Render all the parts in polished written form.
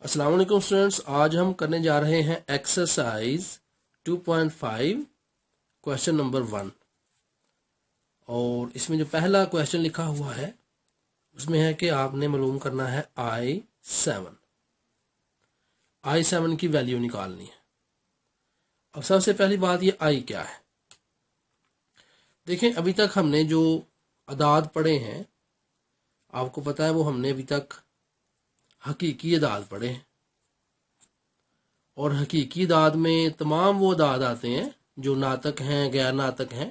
अस्सलाम वालेकुम स्टूडेंट्स, आज हम करने जा रहे हैं एक्सरसाइज 2.5 क्वेश्चन नंबर 1। और इसमें जो पहला क्वेश्चन लिखा हुआ है उसमें है कि आपने मालूम करना है I7 की वैल्यू निकालनी है। अब सबसे पहली बात, ये I क्या है? देखें, अभी तक हमने जो अदाद पढ़े हैं आपको पता है वो हमने अभी तक हकीकी अदाद पढ़े हैं, और हकीकी दाद में तमाम वो दाद आते हैं जो नातक हैं, गैर नातक हैं।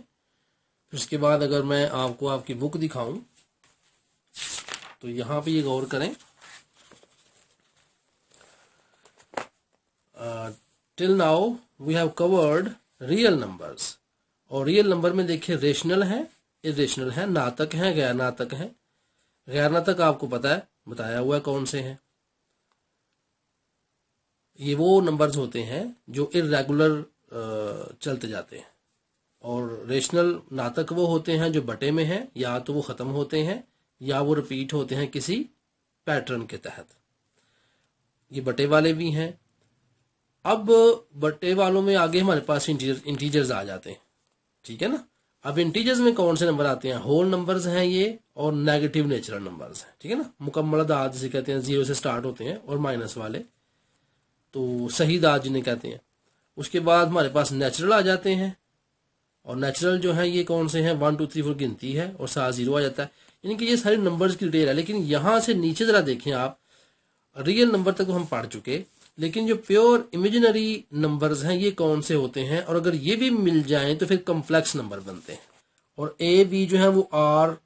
फिर उसके बाद अगर मैं आपको आपकी बुक दिखाऊं तो यहाँ पे ये गौर करें, till now we have covered real numbers. और रियल नंबर में देखिए रेशनल है, इरेशनल है, नातक है, गैर नातक है। गैर नातक आपको पता है, बताया हुआ है कौन से हैं। ये वो नंबर्स होते हैं जो इर्रेगुलर चलते जाते हैं, और रेशनल नातक वो होते हैं जो बटे में हैं, या तो वो ख़त्म होते हैं या वो रिपीट होते हैं किसी पैटर्न के तहत। ये बटे वाले भी हैं। अब बटे वालों में आगे हमारे पास इंटीजर्स आ जाते हैं, ठीक है ना। अब इंटीजर्स में कौन से नंबर आते हैं? होल नंबर्स हैं ये, और नेगेटिव नेचुरल नंबर्स हैं, ठीक है ना। मुकम्मल दाद जिसे कहते हैं, 0 से स्टार्ट होते हैं, और माइनस वाले तो सही दाद जिन्हें कहते हैं। उसके बाद हमारे पास नेचुरल आ जाते हैं, और नेचुरल जो है ये कौन से हैं? 1 2 3 4 गिनती है और साथ 0 आ जाता है। यानी कि ये सारी नंबर्स की डिटेल है। लेकिन यहाँ से नीचे ज़रा देखें आप, रियल नंबर तक तो हम पढ़ चुके, लेकिन जो प्योर इमेजिनरी नंबर्स हैं ये कौन से होते हैं, और अगर ये भी मिल जाएं तो फिर कम्प्लेक्स नंबर बनते हैं। और ए बी जो है वो आर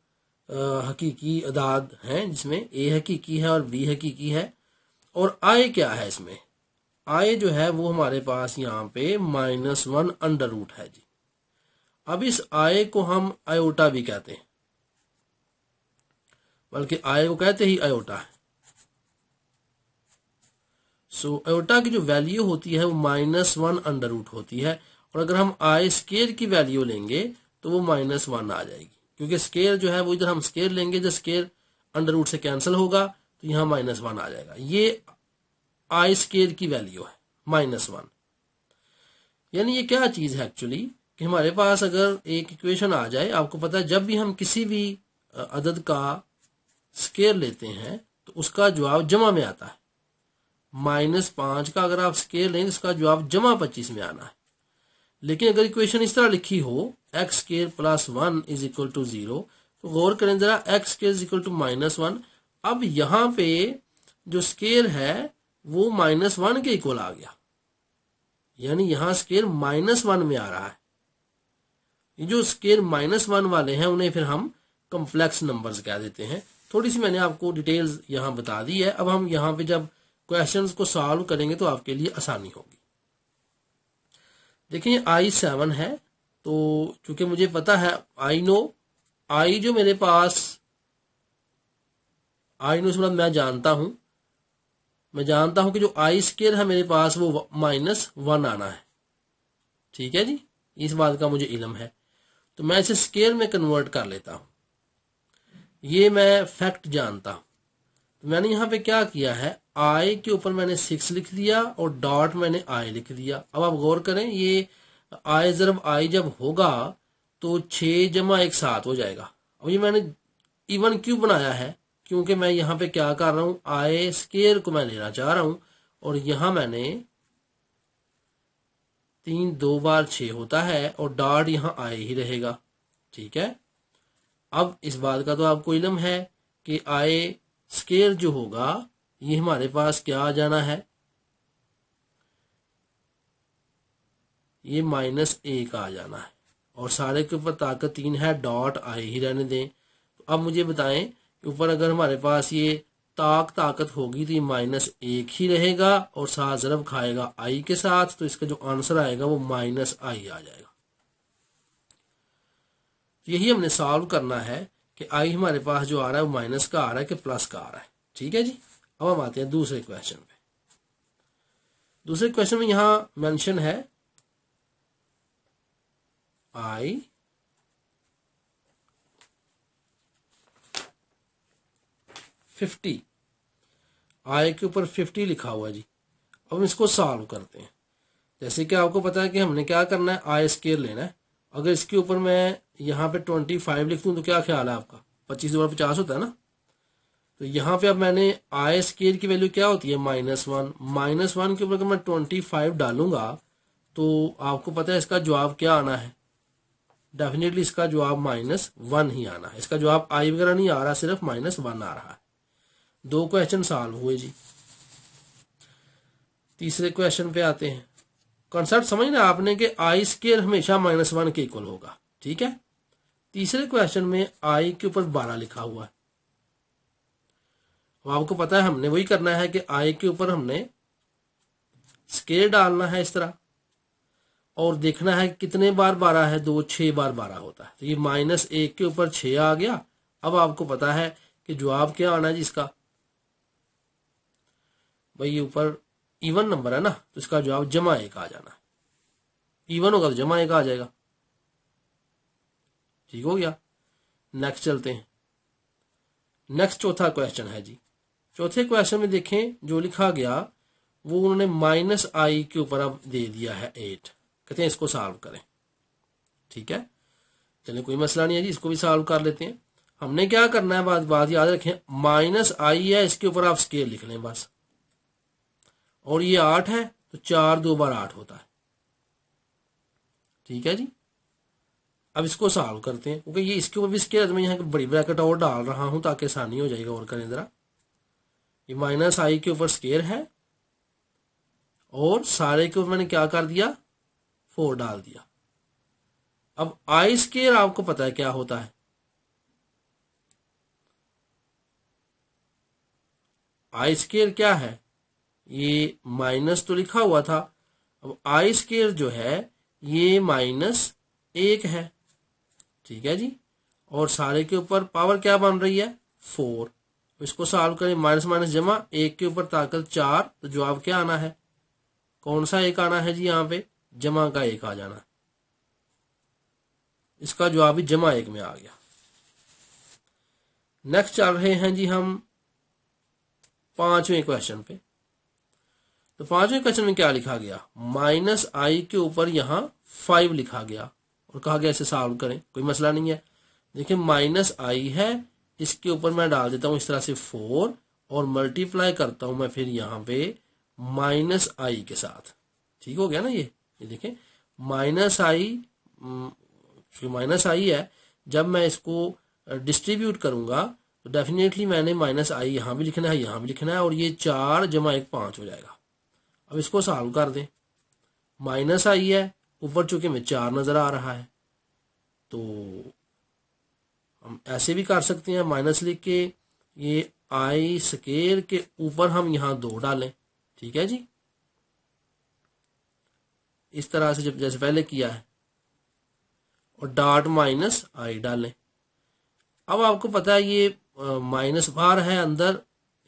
हकीकी अदाद हैं, जिसमें ए हकीकी है और बी हकीकी है। और आई क्या है इसमें? आई जो है वो हमारे पास यहाँ पे -1 अंडर रूट है जी। अब इस आय को हम आयोटा भी कहते हैं, बल्कि आय को कहते ही आयोटा है। सो आयोटा की जो वैल्यू होती है वो -1 अंडर रूट होती है। और अगर हम आई स्केयर की वैल्यू लेंगे तो वो -1 आ जाएगी, क्योंकि स्केयर जो है वो इधर हम स्केयर लेंगे, जब स्केयर अंडर रूट से कैंसिल होगा तो यहाँ -1 आ जाएगा। ये आई स्केयर की वैल्यू है -1। यानी ये क्या चीज़ है एक्चुअली, कि हमारे पास अगर एक इक्वेशन आ जाए, आपको पता है जब भी हम किसी भी अदद का स्केयर लेते हैं तो उसका जवाब जमा में आता है। -5 का अगर आप स्केयर लें तो उसका जवाब जमा 25 में आना है। लेकिन अगर इक्वेशन इस तरह लिखी हो x square +1 is equal to 0, तो गौर करें जरा, x square is equal to -1। अब यहाँ पे जो स्केयर है वो -1 के इक्वल आ गया, यानी यहां स्केयर -1 में आ रहा है। ये जो स्केयर -1 वाले हैं उन्हें फिर हम कॉम्प्लेक्स नंबर्स कह देते हैं। थोड़ी सी मैंने आपको डिटेल्स यहां बता दी है। अब हम यहां पे जब क्वेश्चंस को सॉल्व करेंगे तो आपके लिए आसानी होगी। देखिए I7 है, तो चूंकि मुझे पता है, आई नो आई जो मेरे पास आई नो इसमें मैं जानता हूं कि जो आई स्केयर है मेरे पास वो -1 आना है, ठीक है जी। इस बात का मुझे इल्म है, तो मैं इसे स्केयर में कन्वर्ट कर लेता हूं। ये मैं फैक्ट जानता हूं। तो मैंने यहां पे क्या किया है, आई के ऊपर मैंने 6 लिख दिया और डॉट मैंने आई लिख दिया। अब आप गौर करें, ये आई ज़रब आई जब होगा तो 6 जमा 1 7 हो जाएगा। अब ये मैंने इवन क्यों बनाया है, क्योंकि मैं यहाँ पे क्या कर रहा हूं, आई स्केयर को मैं लेना चाह रहा हूं, और यहां मैंने 3 2 बार 6 होता है और डॉट यहां आए ही रहेगा, ठीक है। अब इस बात का तो आपको इल्म है कि आए स्केयर जो होगा ये हमारे पास क्या आ जाना है, ये -1 आ जाना है, और सारे के ऊपर ताकत 3 है, डॉट आए ही रहने दें। तो अब मुझे बताएं कि ऊपर अगर हमारे पास ये ताकत होगी तो ये -1 ही रहेगा, और साथ ज़रब खाएगा आई के साथ, तो इसका जो आंसर आएगा वो -i आ जाएगा। यही हमने सॉल्व करना है कि आई हमारे पास जो आ रहा है वो माइनस का आ रहा है कि प्लस का आ रहा है, ठीक है जी। अब हम आते हैं दूसरे क्वेश्चन पे। दूसरे क्वेश्चन में यहां मेंशन है I 50। आई के ऊपर 50 लिखा हुआ है जी। अब हम इसको सॉल्व करते हैं। जैसे कि आपको पता है कि हमने क्या करना है, आई स्केयर लेना है। अगर इसके ऊपर मैं यहाँ पे 25 लिख दूँ तो क्या ख्याल है आपका, 25 × 50 होता है ना। तो यहाँ पे अब मैंने आई स्केयर की वैल्यू क्या होती है, -1। -1 के ऊपर अगर मैं 25 डालूंगा तो आपको पता है इसका जवाब क्या आना है, डेफिनेटली इसका जवाब -1 ही आना है। इसका जवाब आई वगैरह नहीं आ रहा, सिर्फ -1 आ रहा है। 2 क्वेश्चन सॉल्व हुए जी। तीसरे क्वेश्चन पे आते हैं। कॉन्सेप्ट समझना आपने कि आई स्केयर हमेशा -1 के इक्वल होगा, ठीक है। तीसरे क्वेश्चन में आई के ऊपर 12 लिखा हुआ है। अब आपको पता है हमने वही करना है कि आई के ऊपर हमने स्केयर डालना है इस तरह, और देखना है कितने बार 12 है, 6 बार 12 होता है। तो ये -1 के ऊपर 6 आ गया। अब आपको पता है कि जवाब क्या आना है जी इसका, भाई ये ऊपर इवन नंबर है ना, तो इसका जवाब +1 आ जाना है। इवन होगा तो +1 आ जाएगा, ठीक हो गया। नेक्स्ट चलते हैं। नेक्स्ट चौथा क्वेश्चन है जी। चौथे क्वेश्चन में देखें जो लिखा गया वो उन्होंने -i के ऊपर अब दे दिया है 8। कहते हैं इसको सॉल्व करें, ठीक है। चलिए कोई मसला नहीं है जी, इसको भी सॉल्व कर लेते हैं। हमने क्या करना है, बात याद रखें, -i है, इसके ऊपर आप स्केयर लिख लें बस। और ये 8 है तो 4 2 बार 8 होता है, ठीक है जी। अब इसको सॉल्व करते हैं, क्योंकि ये इसके ऊपर भी स्केयर, मैं यहाँ बड़ी ब्रैकेट और डाल रहा हूं ताकि आसानी हो जाएगा। और करें जरा, ये -i के ऊपर स्केयर है और सारे के ऊपर मैंने क्या कर दिया, 4 डाल दिया। अब आई स्केयर आपको पता है क्या होता है, आई स्केयर क्या है, ये माइनस तो लिखा हुआ था। अब आई स्केयर जो है ये -1 है, ठीक है जी। और सारे के ऊपर पावर क्या बन रही है, 4। इसको सॉल्व करें, माइनस माइनस जमा, 1 के ऊपर ताकत 4, तो जवाब क्या आना है, कौन सा 1 आना है जी, यहाँ पे जमा का 1 आ जाना है। इसका जवाब भी +1 में आ गया। नेक्स्ट चल रहे हैं जी हम 5वें क्वेश्चन पे। तो 5वें क्वेश्चन में क्या लिखा गया, -i के ऊपर यहाँ 5 लिखा गया और कहा गया इसे सॉल्व करें। कोई मसला नहीं है। देखिए -i है, इसके ऊपर मैं डाल देता हूं इस तरह से 4 और मल्टीप्लाई करता हूं मैं फिर यहाँ पे -i के साथ, ठीक हो गया ना। ये देखें -i है, जब मैं इसको डिस्ट्रीब्यूट करूंगा तो डेफिनेटली मैंने -i यहाँ भी लिखना है, यहाँ भी लिखना है, और ये 4 + 1 5 हो जाएगा। अब इसको सॉल्व कर दें, -i है, ऊपर चूंकि में 4 नजर आ रहा है, तो हम ऐसे भी कर सकते हैं, माइनस लिख के ये आई स्केयर के ऊपर हम यहाँ 2 डालें, ठीक है जी, इस तरह से जैसे पहले किया है, और डॉट -i डालें। अब आपको पता है ये माइनस बाहर है, अंदर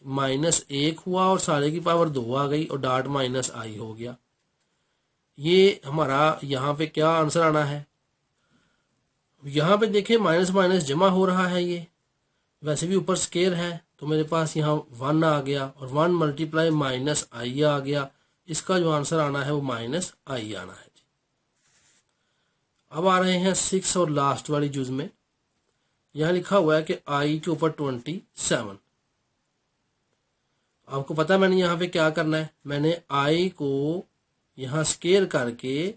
-1 हुआ और सारे की पावर 2 आ गई और डॉट -i हो गया। ये हमारा यहाँ पे क्या आंसर आना है, यहाँ पे देखें माइनस माइनस जमा हो रहा है, ये वैसे भी ऊपर स्केयर है, तो मेरे पास यहाँ 1 आ गया और 1 × -i आ गया। इसका जो आंसर आना है वो -i आना है जी। अब आ रहे हैं 6 और लास्ट वाली जुज में। यहाँ लिखा हुआ है कि i के ऊपर 27। आपको पता है मैंने यहाँ पे क्या करना है, मैंने i को यहाँ स्केयर करके,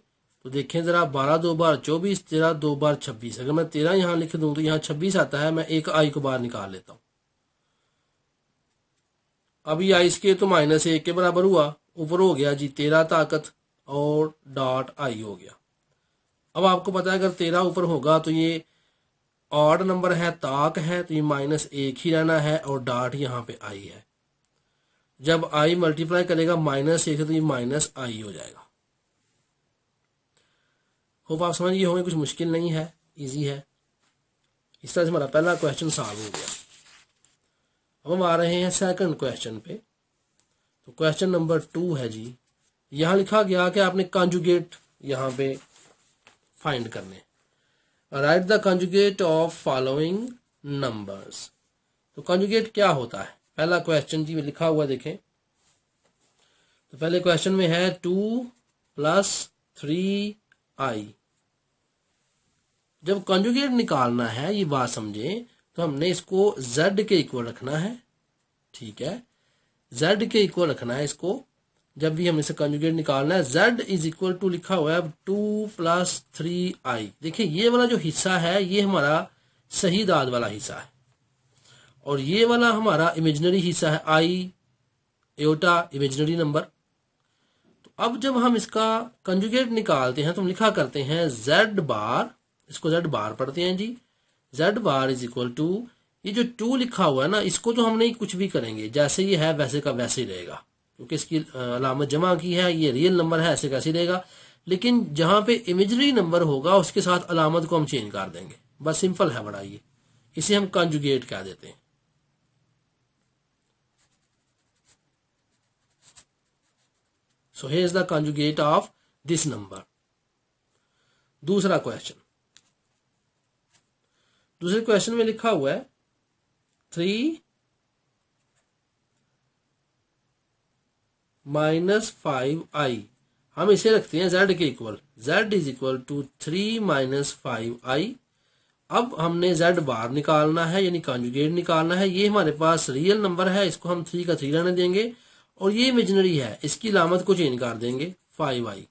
तो देखें जरा, 12 2 बार 24, 13 2 बार 26। अगर मैं 13 यहाँ लिख दूं तो यहाँ 26 आता है, मैं एक i को बाहर निकाल लेता हूं। अभी i स्केयर तो -1 के बराबर हुआ, ऊपर हो गया जी 13 ताकत और डॉट i हो गया। अब आपको पता है अगर 13 ऊपर होगा तो ये ऑड नंबर है, ताक है, तो ये -1 ही रहना है और डॉट यहाँ पे i है। जब i मल्टीप्लाई करेगा -1 से तो ये -i हो जाएगा। होप आप समझ गए होंगे, कुछ मुश्किल नहीं है, इजी है। इस तरह से हमारा पहला क्वेश्चन सॉल्व हो गया। अब हम आ रहे हैं सेकंड क्वेश्चन पे। तो क्वेश्चन नंबर 2 है जी। यहाँ लिखा गया कि आपने कॉन्जुगेट यहाँ पे फाइंड करने, right the conjugate of following numbers. तो कॉन्जुगेट क्या होता है, पहला क्वेश्चन जी लिखा हुआ देखें, तो पहले क्वेश्चन में है 2 + 3i। जब कंजुगेट निकालना है, ये बात समझें, तो हमने इसको z के इक्वल रखना है, ठीक है, z के इक्वल रखना है इसको। जब भी हमें इसे कंजुगेट निकालना है, z इज इक्वल टू लिखा हुआ है 2 + 3i। देखिए ये वाला जो हिस्सा है ये हमारा सही दाद वाला हिस्सा है, और ये वाला हमारा इमेजिनरी हिस्सा है, i एयोटा इमेजिनरी नंबर। तो अब जब हम इसका कंजुगेट निकालते हैं तो हम लिखा करते हैं z बार, इसको z बार पढ़ते हैं जी, z bar is equal to, ये जो 2 लिखा हुआ है ना, इसको तो हम नहीं कुछ भी करेंगे, जैसे ये है वैसे का वैसे ही रहेगा, क्योंकि इसकी अलामत जमा की है, ये रियल नंबर है, ऐसे कैसे रहेगा। लेकिन जहां पे इमेजिनरी नंबर होगा उसके साथ अलामत को हम चेंज कर देंगे, बस सिंपल है बड़ा ये, इसे हम कंजुगेट कह देते हैं। So here is the conjugate of this number. दूसरा क्वेश्चन, दूसरे क्वेश्चन में लिखा हुआ है 3 - 5i। हम इसे रखते हैं z के equal, z is equal to 3 - 5i। अब हमने z बार निकालना है, यानी कंजुगेट निकालना है। ये हमारे पास रियल नंबर है, इसको हम 3 का 3 रहने देंगे, और ये इमेजिनरी है, इसकी लामत को चेंज कर देंगे 5i,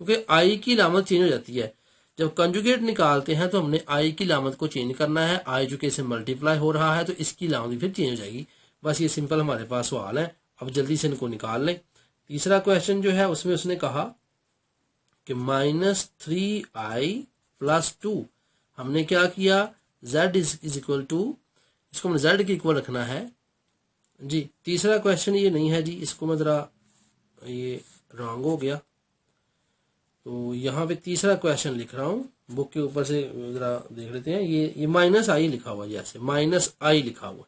क्योंकि i की लामत चेंज हो जाती है। जब कंजुगेट निकालते हैं तो हमने i की लामत को चेंज करना है, i जो कि इसे मल्टीप्लाई हो रहा है तो इसकी लामत भी फिर चेंज हो जाएगी। बस ये सिंपल हमारे पास सवाल है, अब जल्दी से इनको निकाल लें। तीसरा क्वेश्चन जो है उसमें उसने कहा कि -3i + 2। हमने क्या किया, z इज इक्वल टू, इसको हमने z के इक्वल रखना है जी। तीसरा क्वेश्चन ये नहीं है जी, इसको मैं जरा, ये रॉन्ग हो गया, तो यहाँ पे तीसरा क्वेश्चन लिख रहा हूँ, बुक के ऊपर से जरा देख लेते हैं। ये -i लिखा हुआ, जैसे -i लिखा हुआ,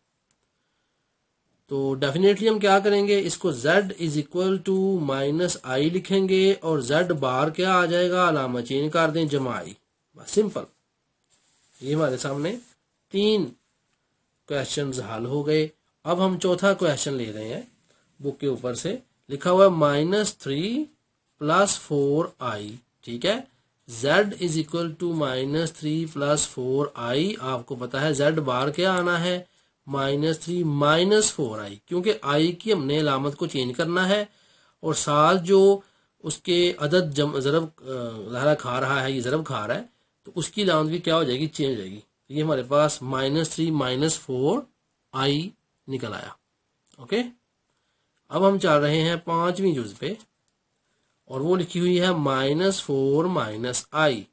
तो डेफिनेटली हम क्या करेंगे, इसको z is equal to -i लिखेंगे, और z बार क्या आ जाएगा, अलामा चेंज कर दें, जमा i, बस सिंपल। ये हमारे सामने 3 क्वेश्चंस हल हो गए। अब हम चौथा क्वेश्चन ले रहे हैं, बुक के ऊपर से लिखा हुआ है -3 + 4i, ठीक है। z is equal to -3 + 4i। आपको पता है z बार क्या आना है, -3 - 4i, क्योंकि i की हमने अलामत को चेंज करना है, और साथ जो उसके अदद ज़रब ज़हरा खा रहा है, ये ज़रब खा रहा है, तो उसकी अलामत भी क्या हो जाएगी, चेंज हो जाएगी। तो ये हमारे पास -3 - 4i निकल आया। ओके, अब हम चल रहे हैं 5वीं जुज पे, और वो लिखी हुई है -4 - i।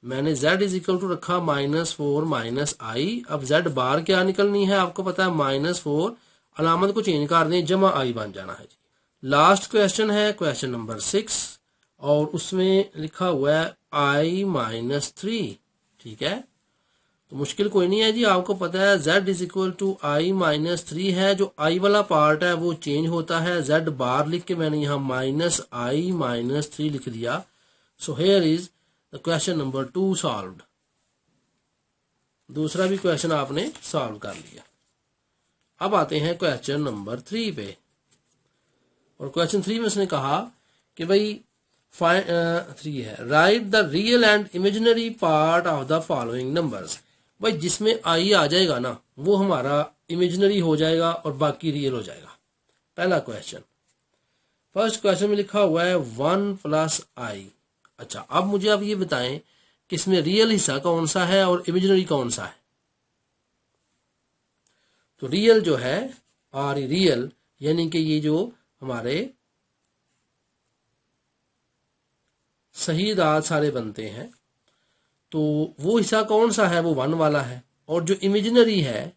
मैंने z इज इक्वल टू रखा -4 - i। अब z बार क्या निकलनी है, आपको पता है -4, अलामत को चेंज कर दें, जमा i बन जाना है जी। लास्ट क्वेश्चन है क्वेश्चन नंबर 6, और उसमें लिखा हुआ है i - 3, ठीक है। तो मुश्किल कोई नहीं है जी, आपको पता है z is equal to i - 3 है। जो i वाला पार्ट है वो चेंज होता है, z बार लिख के मैंने यहाँ -i - 3 लिख दिया। So here is the question number 2 solved. दूसरा भी क्वेश्चन आपने सॉल्व कर लिया। अब आते हैं क्वेश्चन नंबर 3 पे, और क्वेश्चन 3 में उसने कहा कि भाई 3 है, right the real and imaginary part of the following numbers. भाई जिसमें i आ जाएगा ना, वो हमारा इमेजिनरी हो जाएगा और बाकी रियल हो जाएगा। पहला क्वेश्चन, फर्स्ट क्वेश्चन में लिखा हुआ है 1 + i। अच्छा, अब मुझे आप ये बताएं कि इसमें रियल हिस्सा कौन सा है और इमेजिनरी कौन सा है। तो रियल जो है, रियल यानी कि ये जो हमारे सही दाद सारे बनते हैं, तो वो हिस्सा कौन सा है, वो 1 वाला है। और जो इमेजिनरी है,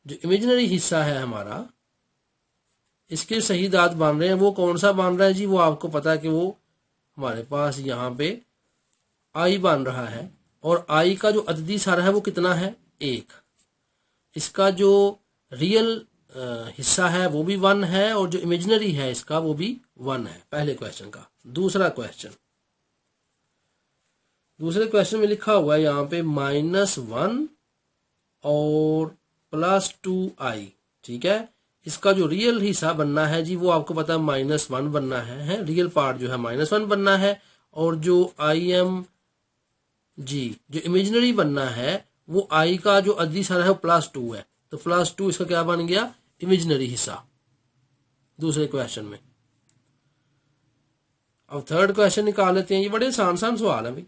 जो इमेजिनरी हिस्सा है हमारा, इसके सही दाद बन रहे हैं, वो कौन सा बन रहा है जी, वो आपको पता है कि वो हमारे पास यहाँ पे i बन रहा है, और i का जो अददी सारा है वो कितना है, 1। इसका जो रियल हिस्सा है वो भी 1 है, और जो इमेजिनरी है इसका वो भी 1 है, पहले क्वेश्चन का। दूसरा क्वेश्चन, दूसरे क्वेश्चन में लिखा हुआ है यहाँ पे -1 और +2i, ठीक है। इसका जो रियल हिस्सा बनना है जी वो आपको पता है -1 बनना है, रियल पार्ट जो है -1 बनना है, और जो IM जी जो इमेजिनरी बनना है वो i का जो अददी सारा है वो +2 है, तो +2 इसका क्या बन गया, इमेजिनरी हिस्सा दूसरे क्वेश्चन में। अब थर्ड क्वेश्चन निकाल लेते हैं, ये बड़े आसान सवाल है भाई।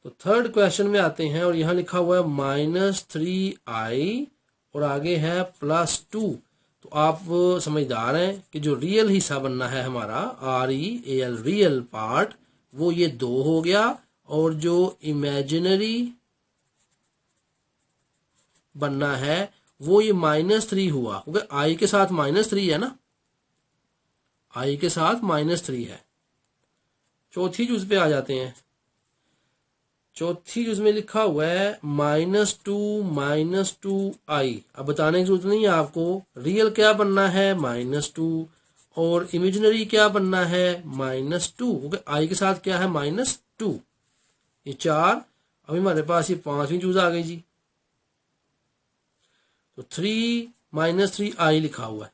तो थर्ड क्वेश्चन में आते हैं और यहां लिखा हुआ है -3i और आगे है +2। तो आप समझदार हैं कि जो रियल हिस्सा बनना है हमारा REAL रियल पार्ट वो ये 2 हो गया, और जो इमेजिनरी बनना है वो ये -3 हुआ, क्योंकि i के साथ -3 है ना, i के साथ -3 है। चौथी जुज पे आ जाते हैं। चौथी जुज में लिखा हुआ है -2 अब बताने की जरूरत नहीं है आपको, रियल क्या बनना है -2 और इमेजिनरी क्या बनना है -2, क्योंकि i के साथ क्या है -2। ये 4, अभी हमारे पास ये 5वीं चूज आ गई जी। तो 3 -3i लिखा हुआ है,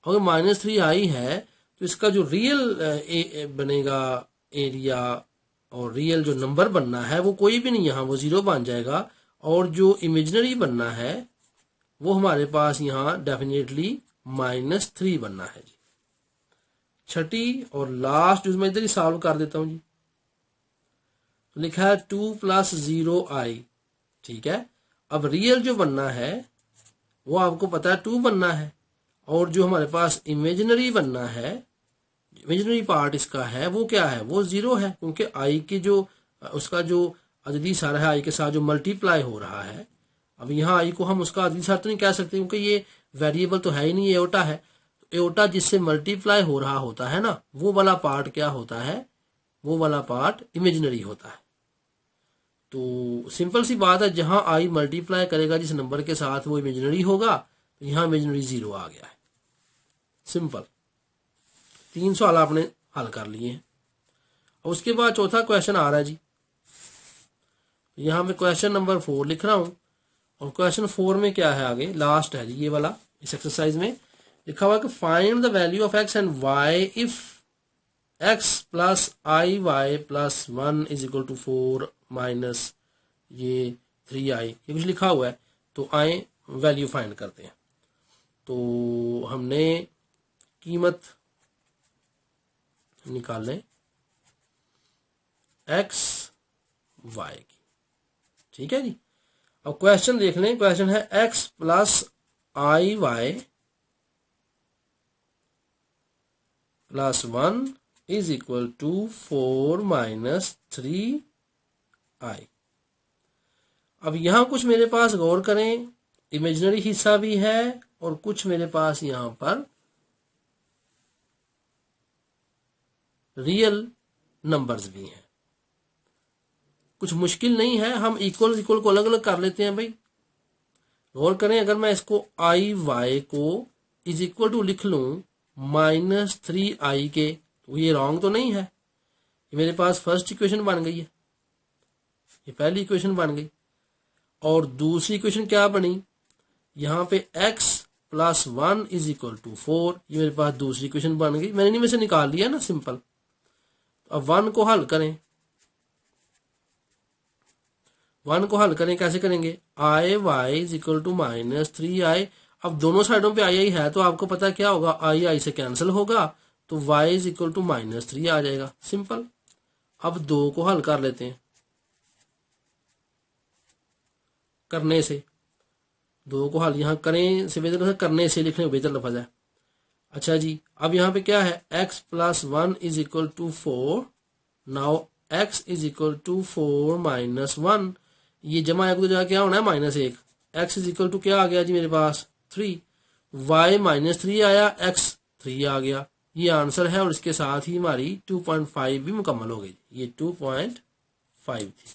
अगर -3i है तो इसका जो रियल बनेगा एरिया और रियल जो नंबर बनना है वो कोई भी नहीं, यहाँ वो 0 बन जाएगा, और जो इमेजिनरी बनना है वो हमारे पास यहाँ डेफिनेटली -3 बनना है जी। छठी और लास्ट जो मैं इधर ही सॉल्व कर देता हूं जी। तो लिखा है 2 + 0i, ठीक है। अब रियल जो बनना है वो आपको पता है 2 बनना है, और जो हमारे पास इमेजिनरी बनना है, इमेजिनरी पार्ट इसका है वो क्या है, वो 0 है, क्योंकि i के जो उसका जो अददी सारा है i के साथ जो मल्टीप्लाई हो रहा है। अब यहाँ i को हम उसका अददी सारा तो नहीं कह सकते, क्योंकि ये वेरिएबल तो है ही नहीं, एओटा है। तो एओटा जिससे मल्टीप्लाई हो रहा होता है ना, वो वाला पार्ट क्या होता है, वो वाला पार्ट इमेजिनरी होता है। तो सिंपल सी बात है, जहां i मल्टीप्लाई करेगा जिस नंबर के साथ वो इमेजिनरी होगा, तो यहाँ इमेजिनरी 0 आ गया है। सिंपल 3 सवाल आपने हल कर लिए हैं। और उसके बाद चौथा क्वेश्चन आ रहा है जी। यहाँ पे क्वेश्चन नंबर 4 लिख रहा हूं, और क्वेश्चन 4 में क्या है, आगे लास्ट है जी ये वाला। इस एक्सरसाइज में लिखा हुआ है कि find the value of x and y if x + iy + 1 = 4 minus ये 3i, ये कुछ लिखा हुआ है। तो आए वैल्यू फाइंड करते हैं। तो हमने कीमत निकालें x y की, ठीक है जी। अब क्वेश्चन देख लें, क्वेश्चन है x + iy + 1 = 4 - 3i। अब यहां कुछ मेरे पास गौर करें, इमेजिनरी हिस्सा भी है और कुछ मेरे पास यहां पर रियल नंबर्स भी हैं। कुछ मुश्किल नहीं है, हम इक्वल इक्वल को अलग अलग कर लेते हैं भाई। गौर करें, अगर मैं इसको iy को = लिख लूं -3i के, तो ये रॉन्ग तो नहीं है। ये मेरे पास फर्स्ट इक्वेशन बन गई है, ये पहली इक्वेशन बन गई। और दूसरी इक्वेशन क्या बनी, यहाँ पे x + 1 = 4, ये मेरे पास दूसरी इक्वेशन बन गई। मैंने इनमें से निकाल लिया ना सिंपल। अब 1 को हल करें, 1 को हल करें कैसे करेंगे, iy = -3i। अब दोनों साइडों पे i है, तो आपको पता क्या होगा, i से कैंसिल होगा, तो y = -3 आ जाएगा, सिंपल। अब 2 को हल कर लेते हैं, करने से 2 को हल यहाँ करें से बेहतर करने से लिखने बेहतर लफ्ज है। अच्छा जी, अब यहाँ पे क्या है, x + 1 = 4। नाउ x = 4 - 1, ये जमा एक तो जगह क्या होना है -1। x = क्या आ गया जी मेरे पास 3, y -3 आया, x 3 आ गया। ये आंसर है, और इसके साथ ही हमारी 2.5 भी मुकम्मल हो गई। ये 2.5 थी।